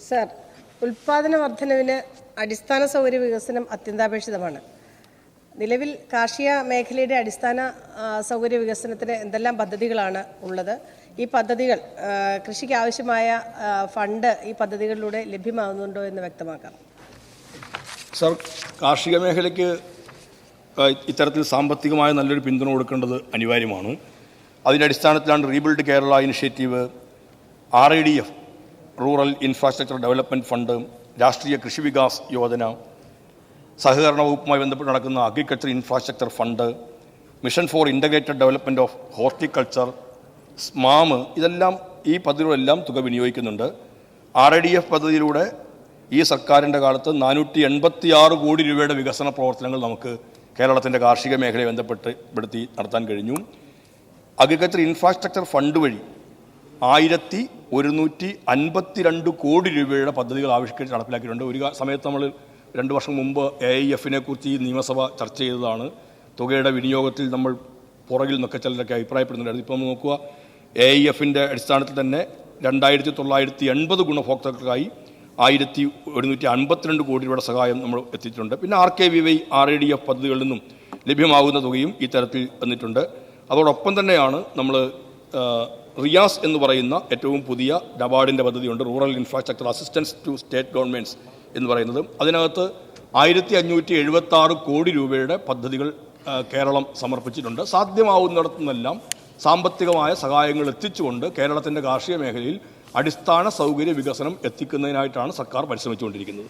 Sir, ഉൽപാദന വർധനവിന് അടിസ്ഥാന സൗകര്യ വികസനം അത്യന്താപേക്ഷിതമാണ്. നിലവിൽ കാർഷിക മേഖലയുടെ അടിസ്ഥാന സൗകര്യ വികസനത്തിന് എന്തെല്ലാം പദ്ധതികളാണ് ഉള്ളത്? ഈ പദ്ധതികൾ കൃഷിക്ക് ആവശ്യമായ ഫണ്ട് ഈ പദ്ധതികളിലൂടെ ലഭ്യമാകുന്നുണ്ടോ എന്ന് വ്യക്തമാക്കാം. സർ, കാർഷിക മേഖലയ്ക്ക് ഇത്തരത്തിൽ സാമ്പത്തികമായ നല്ലൊരു പിന്തുണ കൊടുക്കേണ്ടത് അനിവാര്യമാണ്. അതിൻ്റെ അടിസ്ഥാനത്തിലാണ് rebuild Kerala initiative, RIDF rural infrastructure development fund, രാഷ്ട്രീയ കൃഷി വികാസ് യോജന, സഹകരണ വകുപ്പുമായി ബന്ധപ്പെട്ട് നടക്കുന്ന agriculture infrastructure fund, mission four integrated development of horticulture, SMAM, ഇതെല്ലാം ഈ പദ്ധതികളെല്ലാം തുക വിനിയോഗിക്കുന്നുണ്ട്. RIDF പദ്ധതിയിലൂടെ ഈ സർക്കാരിൻ്റെ കാലത്ത് 486 കോടി രൂപയുടെ വികസന പ്രവർത്തനങ്ങൾ നമുക്ക് കേരളത്തിൻ്റെ കാർഷിക മേഖലയെ ബന്ധപ്പെടുത്തി നടത്താൻ കഴിഞ്ഞു. അഗ്രികൾച്ചർ ഇൻഫ്രാസ്ട്രക്ചർ ഫണ്ട് വഴി 1152 കോടി രൂപയുടെ പദ്ധതികൾ ആവിഷ്കരിച്ച് നടപ്പിലാക്കിയിട്ടുണ്ട്. ഒരു സമയത്ത് നമ്മൾ 2 വർഷം മുമ്പ് AIF-നെ കുറിച്ച് ഈ നിയമസഭ ചർച്ച ചെയ്തതാണ്. തുകയുടെ വിനിയോഗത്തിൽ നമ്മൾ പുറകിൽ നിന്നൊക്കെ ചിലരൊക്കെ അഭിപ്രായപ്പെടുന്നുണ്ടായിരുന്നു. ഇപ്പോൾ നമ്മൾ നോക്കുക, AIF-ൻ്റെ അടിസ്ഥാനത്തിൽ തന്നെ 2980 ഗുണഭോക്താക്കൾക്കായി 1152 കോടി രൂപയുടെ സഹായം നമ്മൾ എത്തിച്ചിട്ടുണ്ട്. പിന്നെ RKVY RIDF പദ്ധതികളിൽ നിന്നും ലഭ്യമാകുന്ന തുകയും ഈ തരത്തിൽ വന്നിട്ടുണ്ട്. അതോടൊപ്പം തന്നെയാണ് നമ്മൾ റിയാസ് എന്ന് പറയുന്ന ഏറ്റവും പുതിയ നബാർഡിൻ്റെ പദ്ധതിയുണ്ട്, rural infrastructure assistance to state governments എന്ന് പറയുന്നത്. അതിനകത്ത് 1576 കോടി രൂപയുടെ പദ്ധതികൾ കേരളം സമർപ്പിച്ചിട്ടുണ്ട്. സാധ്യമാവുന്നിടത്തുനിന്നെല്ലാം സാമ്പത്തികമായ സഹായങ്ങൾ എത്തിച്ചുകൊണ്ട് കേരളത്തിൻ്റെ കാർഷിക മേഖലയിൽ അടിസ്ഥാന സൗകര്യ വികസനം എത്തിക്കുന്നതിനായിട്ടാണ് സർക്കാർ പരിശ്രമിച്ചുകൊണ്ടിരിക്കുന്നത്.